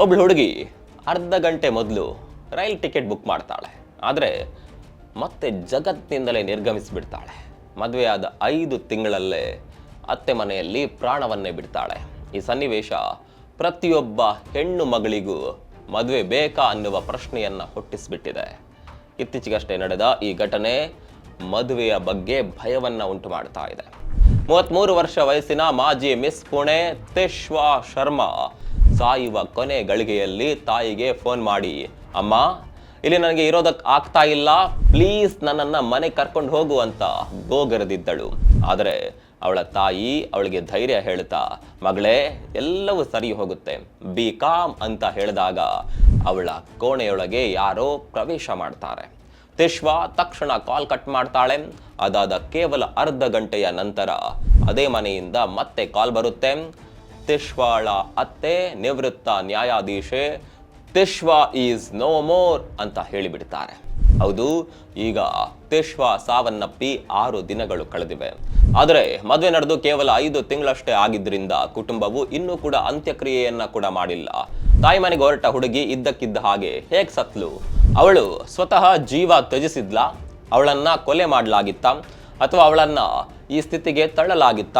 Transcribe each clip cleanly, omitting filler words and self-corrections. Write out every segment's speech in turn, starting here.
ಒಬ್ಳು ಹುಡುಗಿ ಅರ್ಧ ಗಂಟೆ ಮೊದಲು ರೈಲ್ ಟಿಕೆಟ್ ಬುಕ್ ಮಾಡ್ತಾಳೆ. ಆದರೆ ಮತ್ತೆ ಜಗತ್ತಿನಿಂದಲೇ ನಿರ್ಗಮಿಸಿಬಿಡ್ತಾಳೆ. ಮದುವೆಯಾದ 5 ತಿಂಗಳಲ್ಲೇ ಅತ್ತೆ ಮನೆಯಲ್ಲಿ ಪ್ರಾಣವನ್ನೇ ಬಿಡ್ತಾಳೆ. ಈ ಸನ್ನಿವೇಶ ಪ್ರತಿಯೊಬ್ಬ ಹೆಣ್ಣು ಮಗಳಿಗೂ ಮದುವೆ ಬೇಕಾ ಅನ್ನುವ ಪ್ರಶ್ನೆಯನ್ನು ಹುಟ್ಟಿಸಿಬಿಟ್ಟಿದೆ. ಇತ್ತೀಚೆಗಷ್ಟೇ ನಡೆದ ಈ ಘಟನೆ ಮದುವೆಯ ಬಗ್ಗೆ ಭಯವನ್ನು ಉಂಟು ಮಾಡ್ತಾ ಇದೆ. 33 ವರ್ಷ ವಯಸ್ಸಿನ ಮಾಜಿ ಮಿಸ್ ಪುಣೆ ತಿಶ್ವಾ ಶರ್ಮಾ ಸಾಯುವ ಕೊನೆ ಗಳಿಗೆಯಲ್ಲಿ ತಾಯಿಗೆ ಫೋನ್ ಮಾಡಿ, ಅಮ್ಮ ಇಲ್ಲಿ ನನಗೆ ಇರೋದಕ್ಕೆ ಆಗ್ತಾ ಇಲ್ಲ, ಪ್ಲೀಸ್ ನನ್ನನ್ನು ಮನೆ ಕರ್ಕೊಂಡು ಹೋಗು ಅಂತ ಗೋಗರೆದಿದ್ದಳು. ಆದರೆ ಅವಳ ತಾಯಿ ಅವಳಿಗೆ ಧೈರ್ಯ ಹೇಳ್ತಾ, ಮಗಳೇ ಎಲ್ಲವೂ ಸರಿ ಹೋಗುತ್ತೆ, ಬಿ ಕಾಮ್ ಅಂತ ಹೇಳಿದಾಗ ಅವಳ ಕೋಣೆಯೊಳಗೆ ಯಾರೋ ಪ್ರವೇಶ ಮಾಡ್ತಾರೆ. ತಿಶ್ವಾ ತಕ್ಷಣ ಕಾಲ್ ಕಟ್ ಮಾಡ್ತಾಳೆ. ಅದಾದ ಕೇವಲ ಅರ್ಧ ಗಂಟೆಯ ನಂತರ ಅದೇ ಮನೆಯಿಂದ ಮತ್ತೆ ಕಾಲ್ ಬರುತ್ತೆ. ತಿಶ್ವಾಳ ಅತ್ತೆ ನಿವೃತ್ತ ನ್ಯಾಯಾಧೀಶೆ ತಿಶ್ವಾ ಈಸ್ ನೋ ಮೋರ್ ಅಂತ ಹೇಳಿಬಿಡ್ತಾರೆ. ಹೌದು, ಈಗ ತಿಶ್ವಾ ಸಾವನ್ನಪ್ಪಿ 6 ದಿನಗಳು ಕಳೆದಿವೆ. ಆದರೆ ಮದುವೆ ನಡೆದು ಕೇವಲ 5 ತಿಂಗಳಷ್ಟೇ ಆಗಿದ್ರಿಂದ ಕುಟುಂಬವು ಇನ್ನೂ ಕೂಡ ಅಂತ್ಯಕ್ರಿಯೆಯನ್ನ ಕೂಡ ಮಾಡಿಲ್ಲ. ತಾಯಿ ಮನೆಗೆ ಹೊರಟ ಹುಡುಗಿ ಇದ್ದಕ್ಕಿದ್ದ ಹಾಗೆ ಹೇಗೆ ಸತ್ಲು? ಅವಳು ಸ್ವತಃ ಜೀವ ತ್ಯಜಿಸಿದ್ಲ? ಅವಳನ್ನ ಕೊಲೆ ಮಾಡಲಾಗಿತ್ತ? ಅಥವಾ ಅವಳನ್ನ ಈ ಸ್ಥಿತಿಗೆ ತಳ್ಳಲಾಗಿತ್ತ?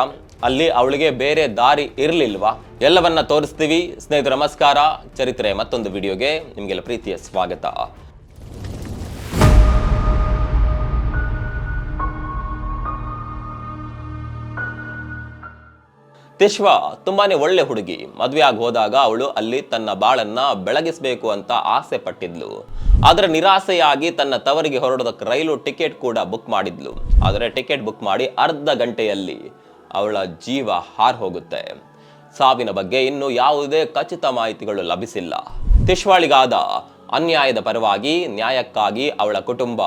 ಅಲ್ಲಿ ಅವಳಿಗೆ ಬೇರೆ ದಾರಿ ಇರಲಿಲ್ವಾ? ಎಲ್ಲವನ್ನ ತೋರಿಸ್ತೀವಿ. ಸ್ನೇಹಿತರೆ ನಮಸ್ಕಾರ, ಚರಿತ್ರೆ ಮತ್ತೊಂದು ವಿಡಿಯೋಗೆ ನಿಮಗೆಲ್ಲ ಪ್ರೀತಿಯ ಸ್ವಾಗತ. ತಿಶ್ವಾ ತುಂಬಾನೇ ಒಳ್ಳೆ ಹುಡುಗಿ. ಮದುವೆ ಆಗಿ ಹೋದಾಗ ಅವಳು ಅಲ್ಲಿ ತನ್ನ ಬಾಳನ್ನ ಬೆಳಗಿಸಬೇಕು ಅಂತ ಆಸೆ ಪಟ್ಟಿದ್ಲು. ಆದರೆ ನಿರಾಸೆಯಾಗಿ ತನ್ನ ತವರಿಗೆ ಹೊರಡೋದಕ್ಕೆ ರೈಲು ಟಿಕೆಟ್ ಕೂಡ ಬುಕ್ ಮಾಡಿದ್ಲು. ಆದರೆ ಟಿಕೆಟ್ ಬುಕ್ ಮಾಡಿ ಅರ್ಧ ಗಂಟೆಯಲ್ಲಿ ಅವಳ ಜೀವ ಹಾರ್ ಹೋಗುತ್ತೆ. ಸಾವಿನ ಬಗ್ಗೆ ಇನ್ನೂ ಯಾವುದೇ ಖಚಿತ ಮಾಹಿತಿಗಳು ಲಭಿಸಿಲ್ಲ. ತಿಶ್ವಾಳಿಗಾದ ಅನ್ಯಾಯದ ಪರವಾಗಿ ನ್ಯಾಯಕ್ಕಾಗಿ ಅವಳ ಕುಟುಂಬ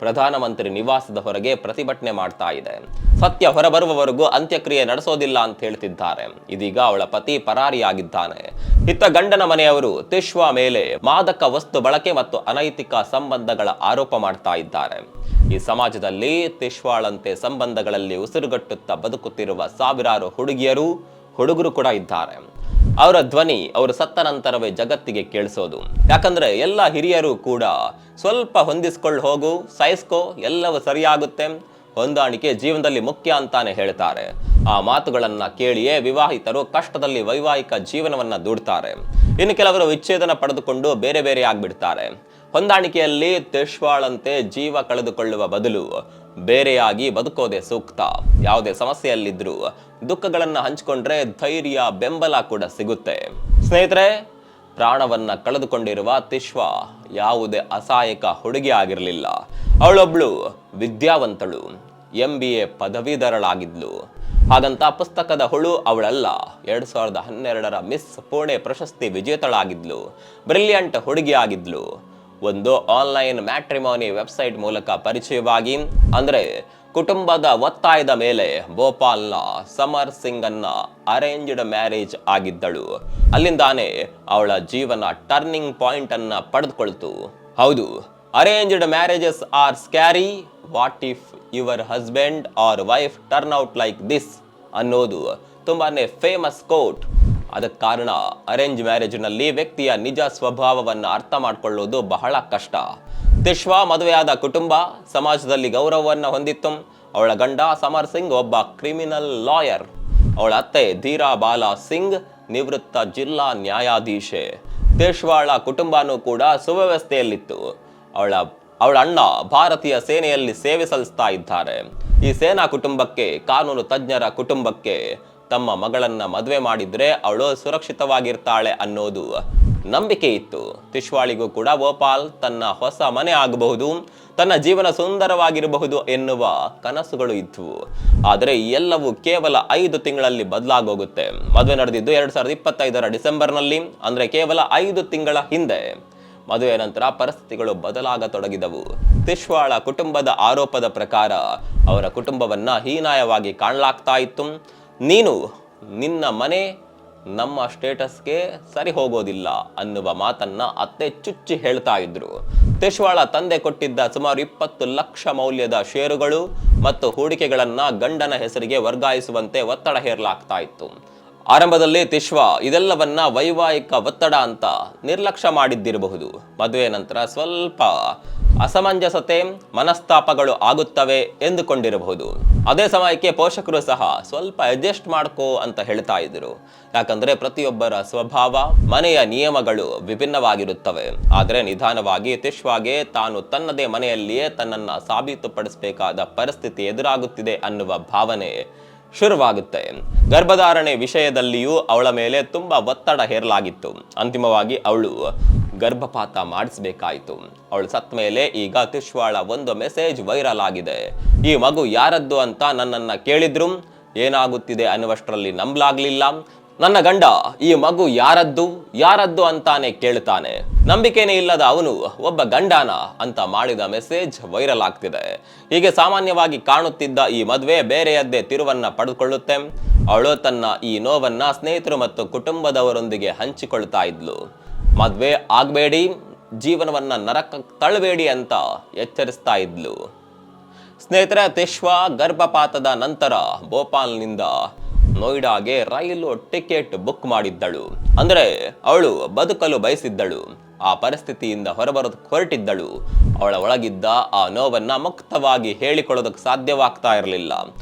ಪ್ರಧಾನಮಂತ್ರಿ ನಿವಾಸದ ಹೊರಗೆ ಪ್ರತಿಭಟನೆ ಮಾಡ್ತಾ ಇದೆ. ಸತ್ಯ ಹೊರಬರುವವರೆಗೂ ಅಂತ್ಯಕ್ರಿಯೆ ನಡೆಸೋದಿಲ್ಲ ಅಂತ ಹೇಳ್ತಿದ್ದಾರೆ. ಇದೀಗ ಅವಳ ಪತಿ ಪರಾರಿಯಾಗಿದ್ದಾನೆ. ಇತ್ತ ಗಂಡನ ಮನೆಯವರು ತಿಶ್ವಾ ಮೇಲೆ ಮಾದಕ ವಸ್ತು ಬಳಕೆ ಮತ್ತು ಅನೈತಿಕ ಸಂಬಂಧಗಳ ಆರೋಪ ಮಾಡ್ತಾ ಇದ್ದಾರೆ. ಈ ಸಮಾಜದಲ್ಲಿ ತಿಶ್ವಾಳಂತೆ ಸಂಬಂಧಗಳಲ್ಲಿ ಉಸಿರುಗಟ್ಟುತ್ತಾ ಬದುಕುತ್ತಿರುವ ಸಾವಿರಾರು ಹುಡುಗಿಯರು ಹುಡುಗರು ಕೂಡ ಇದ್ದಾರೆ. ಅವರ ಧ್ವನಿ ಅವರು ಸತ್ತ ನಂತರವೇ ಜಗತ್ತಿಗೆ ಕೇಳಿಸೋದು. ಯಾಕಂದ್ರೆ ಎಲ್ಲ ಹಿರಿಯರು ಕೂಡ ಸ್ವಲ್ಪ ಹೊಂದಿಸ್ಕೊಂಡು ಹೋಗು, ಸಹಿಸ್ಕೋ, ಎಲ್ಲವೂ ಸರಿಯಾಗುತ್ತೆ, ಹೊಂದಾಣಿಕೆ ಜೀವನದಲ್ಲಿ ಮುಖ್ಯ ಅಂತಾನೆ ಹೇಳ್ತಾರೆ. ಆ ಮಾತುಗಳನ್ನ ಕೇಳಿಯೇ ವಿವಾಹಿತರು ಕಷ್ಟದಲ್ಲಿ ವೈವಾಹಿಕ ಜೀವನವನ್ನ ದೂಡ್ತಾರೆ. ಇನ್ನು ಕೆಲವರು ವಿಚ್ಛೇದನ ಪಡೆದುಕೊಂಡು ಬೇರೆ ಬೇರೆ ಆಗ್ಬಿಡ್ತಾರೆ. ಹೊಂದಾಣಿಕೆಯಲ್ಲಿ ತಿಶ್ವಾಳಂತೆ ಜೀವ ಕಳೆದುಕೊಳ್ಳುವ ಬದಲು ಬೇರೆಯಾಗಿ ಬದುಕೋದೆ ಸೂಕ್ತ. ಯಾವುದೇ ಸಮಸ್ಯೆಯಲ್ಲಿದ್ರೂ ದುಃಖಗಳನ್ನ ಹಂಚಿಕೊಂಡ್ರೆ ಧೈರ್ಯ, ಬೆಂಬಲ ಕೂಡ ಸಿಗುತ್ತೆ. ಸ್ನೇಹಿತರೆ, ಪ್ರಾಣವನ್ನ ಕಳೆದುಕೊಂಡಿರುವ ತಿಶ್ವಾ ಯಾವುದೇ ಅಸಹಾಯಕ ಹುಡುಗಿ ಆಗಿರಲಿಲ್ಲ. ಅವಳೊಬ್ಳು ವಿದ್ಯಾವಂತಳು, MBA ಪದವೀಧರಳಾಗಿದ್ಲು. ಹಾಗಂತ ಪುಸ್ತಕದ ಹುಳು ಅವಳಲ್ಲ. 2012ರ ಮಿಸ್ ಪುಣೆ ಪ್ರಶಸ್ತಿ ವಿಜೇತಳಾಗಿದ್ಲು. ಬ್ರಿಲಿಯಂಟ್ ಹುಡುಗಿ ಆಗಿದ್ಲು. ಒಂದು ಆನ್ಲೈನ್ ಮ್ಯಾಟ್ರಿಮೋನಿ ವೆಬ್ಸೈಟ್ ಮೂಲಕ ಪರಿಚಯವಾಗಿ, ಅಂದ್ರೆ ಕುಟುಂಬದ ಒತ್ತಾಯದ ಮೇಲೆ ಭೋಪಾಲ್ನ ಸಮರ್ ಸಿಂಗ್ ಅನ್ನ ಅರೇಂಜ್ಡ್ ಮ್ಯಾರೇಜ್ ಆಗಿದ್ದಳು. ಅಲ್ಲಿಂದಾನೇ ಅವಳ ಜೀವನ ಟರ್ನಿಂಗ್ ಪಾಯಿಂಟ್ ಅನ್ನ ಪಡೆದುಕೊಳ್ತು. ಹೌದು, arranged marriages are scary, what if your husband or wife turn out like this ಅನ್ನೋದು ತುಂಬಾನೇ ಫೇಮಸ್ ಕೋಟ್. ಅದಕ್ಕೆ ಕಾರಣ ಅರೇಂಜ್ ಮ್ಯಾರೇಜ್ನಲ್ಲಿ ವ್ಯಕ್ತಿಯ ನಿಜ ಸ್ವಭಾವವನ್ನು ಅರ್ಥ ಮಾಡಿಕೊಳ್ಳುವುದು ಬಹಳ ಕಷ್ಟ. ತಿಶ್ವಾ ಮದುವೆಯಾದ ಕುಟುಂಬ ಸಮಾಜದಲ್ಲಿ ಗೌರವವನ್ನು ಹೊಂದಿತ್ತು. ಅವಳ ಗಂಡ ಸಮರ್ ಸಿಂಗ್ ಒಬ್ಬ ಕ್ರಿಮಿನಲ್ ಲಾಯರ್. ಅವಳ ಅತ್ತೆ ಧೀರಾ ಬಾಲಾ ಸಿಂಗ್ ನಿವೃತ್ತ ಜಿಲ್ಲಾ ನ್ಯಾಯಾಧೀಶೆ. ತಿಶ್ವಾಳ ಕುಟುಂಬನೂ ಕೂಡ ಸುವ್ಯವಸ್ಥೆಯಲ್ಲಿತ್ತು. ಅವಳ ಅಣ್ಣ ಭಾರತೀಯ ಸೇನೆಯಲ್ಲಿ ಸೇವೆ ಸಲ್ಲಿಸ್ತಾ ಇದ್ದಾರೆ. ಈ ಸೇನಾ ಕುಟುಂಬಕ್ಕೆ, ಕಾನೂನು ತಜ್ಞರ ಕುಟುಂಬಕ್ಕೆ ತಮ್ಮ ಮಗಳನ್ನ ಮದುವೆ ಮಾಡಿದ್ರೆ ಅವಳು ಸುರಕ್ಷಿತವಾಗಿರ್ತಾಳೆ ಅನ್ನೋದು ನಂಬಿಕೆ ಇತ್ತು. ತಿಶ್ವಾಳಿಗೂ ಕೂಡ ಭೋಪಾಲ್ ತನ್ನ ಹೊಸ ಮನೆ ಆಗಬಹುದು, ತನ್ನ ಜೀವನ ಸುಂದರವಾಗಿರಬಹುದು ಎನ್ನುವ ಕನಸುಗಳು ಇದ್ವು. ಆದರೆ ಎಲ್ಲವೂ ಕೇವಲ 5 ತಿಂಗಳಲ್ಲಿ ಬದಲಾಗೋಗುತ್ತೆ. ಮದುವೆ ನಡೆದಿದ್ದು 2025ರ ಡಿಸೆಂಬರ್ನಲ್ಲಿ, ಅಂದ್ರೆ ಕೇವಲ 5 ತಿಂಗಳ ಹಿಂದೆ. ಮದುವೆ ನಂತರ ಪರಿಸ್ಥಿತಿಗಳು ಬದಲಾಗತೊಡಗಿದವು. ತಿಶ್ವಾಳ ಕುಟುಂಬದ ಆರೋಪದ ಪ್ರಕಾರ ಅವರ ಕುಟುಂಬವನ್ನ ಹೀನಾಯವಾಗಿ ಕಾಣಲಾಗ್ತಾ ಇತ್ತು. ನೀನು ನಿನ್ನ ಮನೆ ನಮ್ಮ ಸ್ಟೇಟಸ್ಗೆ ಸರಿ ಹೋಗೋದಿಲ್ಲ ಅನ್ನುವ ಮಾತನ್ನ ಅತ್ತೆ ಚುಚ್ಚಿ ಹೇಳ್ತಾ ಇದ್ರು. ತಿಶ್ವಾಳ ತಂದೆ ಕೊಟ್ಟಿದ್ದ ಸುಮಾರು 20 ಲಕ್ಷ ಮೌಲ್ಯದ ಷೇರುಗಳು ಮತ್ತು ಹೂಡಿಕೆಗಳನ್ನ ಗಂಡನ ಹೆಸರಿಗೆ ವರ್ಗಾಯಿಸುವಂತೆ ಒತ್ತಡ ಹೇರಲಾಗ್ತಾ ಇತ್ತು. ಆರಂಭದಲ್ಲಿ ತಿಶ್ವಾ ಇದೆಲ್ಲವನ್ನ ವೈವಾಹಿಕ ಒತ್ತಡ ಅಂತ ನಿರ್ಲಕ್ಷ್ಯ ಮಾಡಿದ್ದಿರಬಹುದು. ಮದುವೆ ನಂತರ ಸ್ವಲ್ಪ ಅಸಮಂಜಸತೆ, ಮನಸ್ತಾಪಗಳು ಆಗುತ್ತವೆ ಎಂದುಕೊಂಡಿರಬಹುದು. ಅದೇ ಸಮಯಕ್ಕೆ ಪೋಷಕರು ಸಹ ಸ್ವಲ್ಪ ಅಡ್ಜಸ್ಟ್ ಮಾಡ್ಕೋ ಅಂತ ಹೇಳ್ತಾ ಇದ್ರು. ಯಾಕಂದ್ರೆ ಪ್ರತಿಯೊಬ್ಬರ ಸ್ವಭಾವ, ಮನೆಯ ನಿಯಮಗಳು ವಿಭಿನ್ನವಾಗಿರುತ್ತವೆ. ಆದರೆ ನಿಧಾನವಾಗಿ ತಿಶ್ವಾಗೆ ತಾನು ತನ್ನದೇ ಮನೆಯಲ್ಲಿಯೇ ತನ್ನನ್ನ ಸಾಬೀತುಪಡಿಸಬೇಕಾದ ಪರಿಸ್ಥಿತಿ ಎದುರಾಗುತ್ತಿದೆ ಅನ್ನುವ ಭಾವನೆ ಶುರುವಾಗುತ್ತೆ. ಗರ್ಭಧಾರಣೆ ವಿಷಯದಲ್ಲಿಯೂ ಅವಳ ಮೇಲೆ ತುಂಬಾ ಒತ್ತಡ ಹೇರಲಾಗಿತ್ತು. ಅಂತಿಮವಾಗಿ ಅವಳು ಗರ್ಭಪಾತ ಮಾಡಿಸಬೇಕಾಯಿತು. ಅವಳು ಸತ್ತ ಮೇಲೆ ಈಗ ತಿಶ್ವಾಳ ಒಂದು ಮೆಸೇಜ್ ವೈರಲ್ ಆಗಿದೆ. ಈ ಮಗು ಯಾರದ್ದು ಅಂತ ನನ್ನನ್ನ ಕೇಳಿದ್ರು, ಏನಾಗುತ್ತಿದೆ ಅನ್ನುವಷ್ಟರಲ್ಲಿ ನಂಬಲಾಗ್ಲಿಲ್ಲ. ನನ್ನ ಗಂಡ ಈ ಮಗು ಯಾರದ್ದು ಅಂತಾನೆ ಕೇಳ್ತಾನೆ. ನಂಬಿಕೆನೇ ಇಲ್ಲದ ಅವನು ಒಬ್ಬ ಗಂಡನ ಅಂತ ಮಾಡಿದ ಮೆಸೇಜ್ ವೈರಲ್ ಆಗ್ತಿದೆ. ಹೀಗೆ ಸಾಮಾನ್ಯವಾಗಿ ಕಾಣುತ್ತಿದ್ದ ಈ ಮದುವೆ ಬೇರೆಯದ್ದೇ ತಿರುವನ್ನ ಪಡೆದುಕೊಳ್ಳುತ್ತೆ. ಅವಳು ತನ್ನ ಈ ನೋವನ್ನ ಸ್ನೇಹಿತರು ಮತ್ತು ಕುಟುಂಬದವರೊಂದಿಗೆ ಹಂಚಿಕೊಳ್ತಾ ಇದ್ಲು. ಮದ್ವೆ ಆಗ್ಬೇಡಿ, ಜೀವನವನ್ನ ನರಕ ತಳ್ಳಬೇಡಿ ಅಂತ ಎಚ್ಚರಿಸ್ತಾ ಇದ್ಲು. ಸ್ನೇಹಿತರೆ, ತಿಶ್ವಾ ಗರ್ಭಪಾತದ ನಂತರ ಭೋಪಾಲ್ನಿಂದ ನೋಯ್ಡಾಗೆ ರೈಲು ಟಿಕೆಟ್ ಬುಕ್ ಮಾಡಿದ್ದಳು. ಅಂದ್ರೆ ಅವಳು ಬದುಕಲು ಬಯಸಿದ್ದಳು. ಆ ಪರಿಸ್ಥಿತಿಯಿಂದ ಹೊರಟಿದ್ದಳು. ಅವಳ ಒಳಗಿದ್ದ ಆ ನೋವನ್ನ ಮುಕ್ತವಾಗಿ ಹೇಳಿಕೊಳ್ಳೋದಕ್ಕೆ ಸಾಧ್ಯವಾಗ್ತಾ ಇರಲಿಲ್ಲ.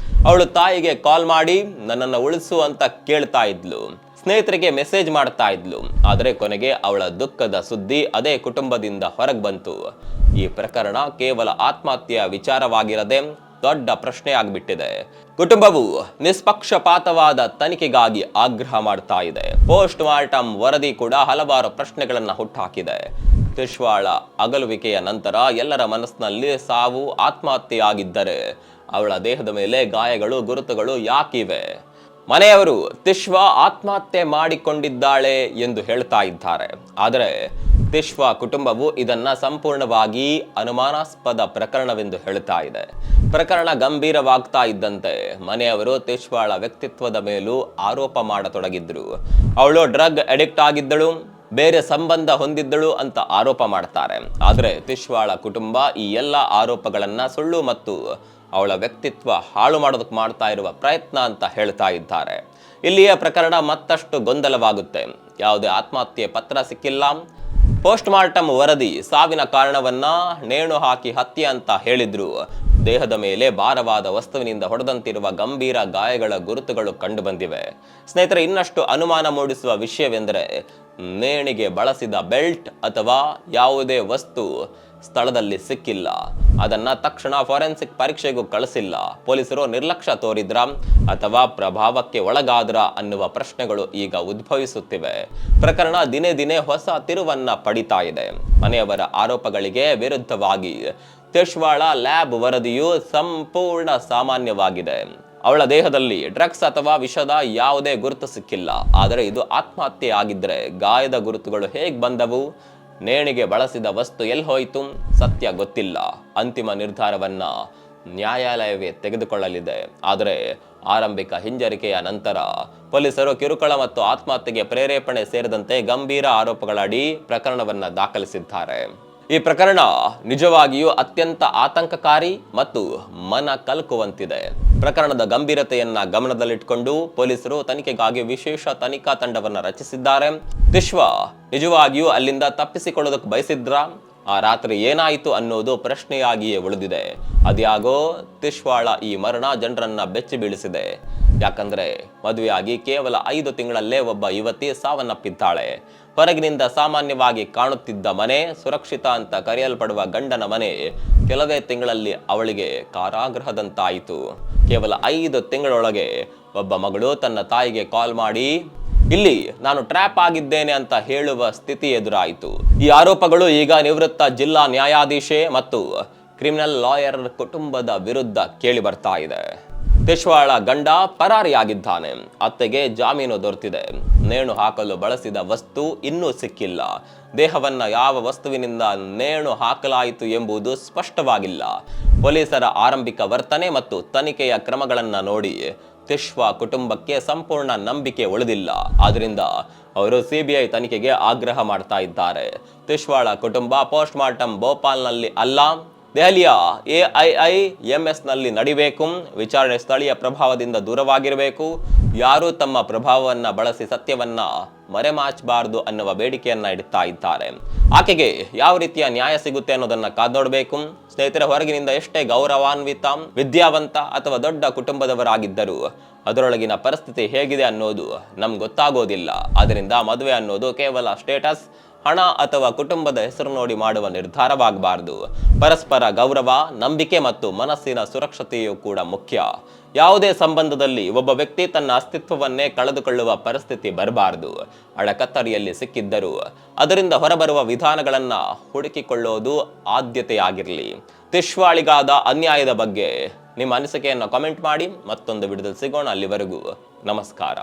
ಅವಳು ತಾಯಿಗೆ ಕಾಲ್ ಮಾಡಿ ನನ್ನನ್ನು ಉಳಿಸು ಅಂತ ಕೇಳ್ತಾ ಇದ್ಲು. ಸ್ನೇಹಿತರಿಗೆ ಮೆಸೇಜ್ ಮಾಡ್ತಾ ಇದ್ಲು. ಆದರೆ ಕೊನೆಗೆ ಅವಳ ದುಃಖದ ಸುದ್ದಿ ಅದೇ ಕುಟುಂಬದಿಂದ ಹೊರಗೆ ಬಂತು. ಈ ಪ್ರಕರಣ ಕೇವಲ ಆತ್ಮಹತ್ಯೆಯ ವಿಚಾರವಾಗಿರದೆ ದೊಡ್ಡ ಪ್ರಶ್ನೆ ಆಗ್ಬಿಟ್ಟಿದೆ. ಕುಟುಂಬವು ನಿಷ್ಪಕ್ಷಪಾತವಾದ ತನಿಖೆಗಾಗಿ ಆಗ್ರಹ ಮಾಡ್ತಾ ಇದೆ. ಪೋಸ್ಟ್ ಮಾರ್ಟಮ್ ವರದಿ ಕೂಡ ಹಲವಾರು ಪ್ರಶ್ನೆಗಳನ್ನ ಹುಟ್ಟುಹಾಕಿದೆ. ತಿಶ್ವಾಳ ಅಗಲುವಿಕೆಯ ನಂತರ ಎಲ್ಲರ ಮನಸ್ಸಿನಲ್ಲಿ ಸಾವು ಆತ್ಮಹತ್ಯೆಯಾಗಿದ್ದರೆ ಅವಳ ದೇಹದ ಮೇಲೆ ಗಾಯಗಳು, ಗುರುತುಗಳು ಯಾಕಿವೆ? ಮನೆಯವರು ತಿಶ್ವಾ ಆತ್ಮಹತ್ಯೆ ಮಾಡಿಕೊಂಡಿದ್ದಾಳೆ ಎಂದು ಹೇಳ್ತಾ ಇದ್ದಾರೆ. ಆದರೆ ತಿಶ್ವಾ ಕುಟುಂಬವು ಇದನ್ನ ಸಂಪೂರ್ಣವಾಗಿ ಅನುಮಾನಾಸ್ಪದ ಪ್ರಕರಣವೆಂದು ಹೇಳ್ತಾ ಇದೆ. ಪ್ರಕರಣ ಗಂಭೀರವಾಗ್ತಾ ಇದ್ದಂತೆ ಮನೆಯವರು ತಿಶ್ವಾಳ ವ್ಯಕ್ತಿತ್ವದ ಮೇಲೂ ಆರೋಪ ಮಾಡತೊಡಗಿದ್ರು. ಅವಳು ಡ್ರಗ್ ಅಡಿಕ್ಟ್ ಆಗಿದ್ದಳು, ಬೇರೆ ಸಂಬಂಧ ಹೊಂದಿದ್ದಳು ಅಂತ ಆರೋಪ ಮಾಡ್ತಾರೆ. ಆದರೆ ತಿಶ್ವಾಳ ಕುಟುಂಬ ಈ ಎಲ್ಲ ಆರೋಪಗಳನ್ನ ಸುಳ್ಳು ಮತ್ತು ಅವಳ ವ್ಯಕ್ತಿತ್ವ ಹಾಳು ಮಾಡೋದಕ್ಕೆ ಮಾಡ್ತಾ ಇರುವ ಪ್ರಯತ್ನ ಅಂತ ಹೇಳ್ತಾ ಇದ್ದಾರೆ. ಇಲ್ಲಿಯ ಪ್ರಕರಣ ಮತ್ತಷ್ಟು ಗೊಂದಲವಾಗುತ್ತೆ. ಯಾವುದೇ ಆತ್ಮಹತ್ಯೆ ಪತ್ರ ಸಿಕ್ಕಿಲ್ಲ. ಪೋಸ್ಟ್ ಮಾರ್ಟಮ್ ವರದಿ ಸಾವಿನ ಕಾರಣವನ್ನ ನೇಣು ಹಾಕಿ ಹತ್ಯೆ ಅಂತ ಹೇಳಿದ್ರು. ದೇಹದ ಮೇಲೆ ಭಾರವಾದ ವಸ್ತುವಿನಿಂದ ಹೊಡೆದಂತಿರುವ ಗಂಭೀರ ಗಾಯಗಳ ಗುರುತುಗಳು ಕಂಡು ಬಂದಿವೆ. ಸ್ನೇಹಿತರೆ, ಇನ್ನಷ್ಟು ಅನುಮಾನ ಮೂಡಿಸುವ ವಿಷಯವೆಂದರೆ ನೇಣಿಗೆ ಬಳಸಿದ ಬೆಲ್ಟ್ ಅಥವಾ ಯಾವುದೇ ವಸ್ತು ಸ್ಥಳದಲ್ಲಿ ಸಿಕ್ಕಿಲ್ಲ. ಅದನ್ನ ತಕ್ಷಣ ಫಾರೆನ್ಸಿಕ್ ಪರೀಕ್ಷೆಗೂ ಕಳಿಸಿಲ್ಲ. ಪೊಲೀಸರು ನಿರ್ಲಕ್ಷ್ಯ ತೋರಿದ್ರ ಅಥವಾ ಪ್ರಭಾವಕ್ಕೆ ಒಳಗಾದ್ರ ಅನ್ನುವ ಪ್ರಶ್ನೆಗಳು ಈಗ ಉದ್ಭವಿಸುತ್ತಿವೆ. ಪ್ರಕರಣ ದಿನೇ ದಿನೇ ಹೊಸ ತಿರುವನ್ನ ಪಡಿತಾ ಇದೆ. ಮನೆಯವರ ಆರೋಪಗಳಿಗೆ ವಿರುದ್ಧವಾಗಿ ತಿಶ್ವಾಳ ಲ್ಯಾಬ್ ವರದಿಯು ಸಂಪೂರ್ಣ ಸಾಮಾನ್ಯವಾಗಿದೆ. ಅವಳ ದೇಹದಲ್ಲಿ ಡ್ರಗ್ಸ್ ಅಥವಾ ವಿಷದ ಯಾವುದೇ ಗುರುತು ಸಿಕ್ಕಿಲ್ಲ. ಆದರೆ ಇದು ಆತ್ಮಹತ್ಯೆ ಆಗಿದ್ರೆ ಗಾಯದ ಗುರುತುಗಳು ಹೇಗೆ ಬಂದವು? ನೇಣಿಗೆ ಬಳಸಿದ ವಸ್ತು ಎಲ್ಲಿ ಹೋಯಿತು? ಸತ್ಯ ಗೊತ್ತಿಲ್ಲ. ಅಂತಿಮ ನಿರ್ಧಾರವನ್ನ ನ್ಯಾಯಾಲಯವೇ ತೆಗೆದುಕೊಳ್ಳಲಿದೆ. ಆದರೆ ಆರಂಭಿಕ ಹಿಂಜರಿಕೆಯ ನಂತರ ಪೊಲೀಸರು ಕಿರುಕುಳ ಮತ್ತು ಆತ್ಮಹತ್ಯೆಗೆ ಪ್ರೇರೇಪಣೆ ಸೇರಿದಂತೆ ಗಂಭೀರ ಆರೋಪಗಳಡಿ ಪ್ರಕರಣವನ್ನ ದಾಖಲಿಸಿದ್ದಾರೆ. ಈ ಪ್ರಕರಣ ನಿಜವಾಗಿಯೂ ಅತ್ಯಂತ ಆತಂಕಕಾರಿ ಮತ್ತು ಮನ ಕಲಕುವಂತಿದೆ. ಪ್ರಕರಣದ ಗಂಭೀರತೆಯನ್ನ ಗಮನದಲ್ಲಿಟ್ಟುಕೊಂಡು ಪೊಲೀಸರು ತನಿಖೆಗಾಗಿ ವಿಶೇಷ ತನಿಖಾ ತಂಡವನ್ನ ರಚಿಸಿದ್ದಾರೆ. ತಿಶ್ವಾ ನಿಜವಾಗಿಯೂ ಅಲ್ಲಿಂದ ತಪ್ಪಿಸಿಕೊಳ್ಳೋದಕ್ಕೆ ಬಯಸಿದ್ರ? ಆ ರಾತ್ರಿ ಏನಾಯಿತು ಅನ್ನೋದು ಪ್ರಶ್ನೆಯಾಗಿಯೇ ಉಳಿದಿದೆ. ಅದ್ಯಾಗೋ ತಿಶ್ವಾಳ ಈ ಮರಣ ಜನರನ್ನ ಬೆಚ್ಚಿ ಬೀಳಿಸಿದೆ. ಯಾಕಂದ್ರೆ ಮದುವೆಯಾಗಿ ಕೇವಲ 5 ತಿಂಗಳಲ್ಲೇ ಒಬ್ಬ ಯುವತಿ ಸಾವನ್ನಪ್ಪಿದ್ದಾಳೆ. ಹೊರಗಿನಿಂದ ಸಾಮಾನ್ಯವಾಗಿ ಕಾಣುತ್ತಿದ್ದ ಮನೆ, ಸುರಕ್ಷಿತ ಅಂತ ಕರೆಯಲ್ಪಡುವ ಗಂಡನ ಮನೆ ಕೆಲವೇ ತಿಂಗಳಲ್ಲಿ ಅವಳಿಗೆ ಕಾರಾಗೃಹದಂತಾಯಿತು. ಕೇವಲ 5 ತಿಂಗಳೊಳಗೆ ಒಬ್ಬ ಮಗಳು ತನ್ನ ತಾಯಿಗೆ ಕಾಲ್ ಮಾಡಿ ಇಲ್ಲಿ ನಾನು ಟ್ರ್ಯಾಪ್ ಆಗಿದ್ದೇನೆ ಅಂತ ಹೇಳುವ ಸ್ಥಿತಿ ಎದುರಾಯಿತು. ಈ ಆರೋಪಗಳು ಈಗ ನಿವೃತ್ತ ಜಿಲ್ಲಾ ನ್ಯಾಯಾಧೀಶೆ ಮತ್ತು ಕ್ರಿಮಿನಲ್ ಲಾಯರ್ ಕುಟುಂಬದ ವಿರುದ್ಧ ಕೇಳಿ ಬರ್ತಾ ಇದೆ. ತಿಶ್ವಾಳ ಗಂಡ ಪರಾರಿಯಾಗಿದ್ದಾನೆ. ಅತ್ತೆಗೆ ಜಾಮೀನು ದೊರೆತಿದೆ. ನೇಣು ಹಾಕಲು ಬಳಸಿದ ವಸ್ತು ಇನ್ನೂ ಸಿಕ್ಕಿಲ್ಲ. ದೇಹವನ್ನ ಯಾವ ವಸ್ತುವಿನಿಂದ ನೇಣು ಹಾಕಲಾಯಿತು ಎಂಬುದು ಸ್ಪಷ್ಟವಾಗಿಲ್ಲ. ಪೊಲೀಸರ ಆರಂಭಿಕ ವರ್ತನೆ ಮತ್ತು ತನಿಖೆಯ ಕ್ರಮಗಳನ್ನ ನೋಡಿ ತಿಶ್ವಾ ಕುಟುಂಬಕ್ಕೆ ಸಂಪೂರ್ಣ ನಂಬಿಕೆ ಉಳಿದಿಲ್ಲ. ಆದ್ರಿಂದ ಅವರು ಸಿಬಿಐ ತನಿಖೆಗೆ ಆಗ್ರಹ ಮಾಡ್ತಾ ಇದ್ದಾರೆ. ತಿಶ್ವಾಳ ಕುಟುಂಬ ಪೋಸ್ಟ್ ಮಾರ್ಟಮ್ ಭೋಪಾಲ್ನಲ್ಲಿ ಅಲ್ಲ, ದೆಹಲಿಯ AIIMSನಲ್ಲಿ ನಡಿಬೇಕು. ವಿಚಾರಣೆ ಸ್ಥಳೀಯ ಪ್ರಭಾವದಿಂದ ದೂರವಾಗಿರಬೇಕು. ಯಾರು ತಮ್ಮ ಪ್ರಭಾವವನ್ನ ಬಳಸಿ ಸತ್ಯವನ್ನ ಮರೆಮಾಚಬಾರದು ಅನ್ನುವ ಬೇಡಿಕೆಯನ್ನ ಇಡ್ತಾ ಇದ್ದಾರೆ. ಆಕೆಗೆ ಯಾವ ರೀತಿಯ ನ್ಯಾಯ ಸಿಗುತ್ತೆ ಅನ್ನೋದನ್ನ ಕಾದ್ ನೋಡಬೇಕು. ಸ್ನೇಹಿತರ, ಹೊರಗಿನಿಂದ ಎಷ್ಟೇ ಗೌರವಾನ್ವಿತ, ವಿದ್ಯಾವಂತ ಅಥವಾ ದೊಡ್ಡ ಕುಟುಂಬದವರಾಗಿದ್ದರೂ ಅದರೊಳಗಿನ ಪರಿಸ್ಥಿತಿ ಹೇಗಿದೆ ಅನ್ನೋದು ನಮ್ಗೆ ಗೊತ್ತಾಗೋದಿಲ್ಲ. ಅದರಿಂದ ಮದುವೆ ಅನ್ನೋದು ಕೇವಲ ಸ್ಟೇಟಸ್, ಹಣ ಅಥವಾ ಕುಟುಂಬದ ಹೆಸರು ನೋಡಿ ಮಾಡುವ ನಿರ್ಧಾರವಾಗಬಾರದು. ಪರಸ್ಪರ ಗೌರವ, ನಂಬಿಕೆ ಮತ್ತು ಮನಸ್ಸಿನ ಸುರಕ್ಷತೆಯೂ ಕೂಡ ಮುಖ್ಯ. ಯಾವುದೇ ಸಂಬಂಧದಲ್ಲಿ ಒಬ್ಬ ವ್ಯಕ್ತಿ ತನ್ನ ಅಸ್ತಿತ್ವವನ್ನೇ ಕಳೆದುಕೊಳ್ಳುವ ಪರಿಸ್ಥಿತಿ ಬರಬಾರದು. ಅಡಕತ್ತರಿಯಲ್ಲಿ ಸಿಕ್ಕಿದ್ದರೂ ಅದರಿಂದ ಹೊರಬರುವ ವಿಧಾನಗಳನ್ನ ಹುಡುಕಿಕೊಳ್ಳೋದು ಆದ್ಯತೆಯಾಗಿರಲಿ. ತಿಶ್ವಾಳಿಗಾದ ಅನ್ಯಾಯದ ಬಗ್ಗೆ ನಿಮ್ಮ ಅನಿಸಿಕೆಯನ್ನು ಕಾಮೆಂಟ್ ಮಾಡಿ. ಮತ್ತೊಂದು ವಿಡಿಯೋದಲ್ಲಿ ಸಿಗೋಣ. ಅಲ್ಲಿವರೆಗೂ ನಮಸ್ಕಾರ.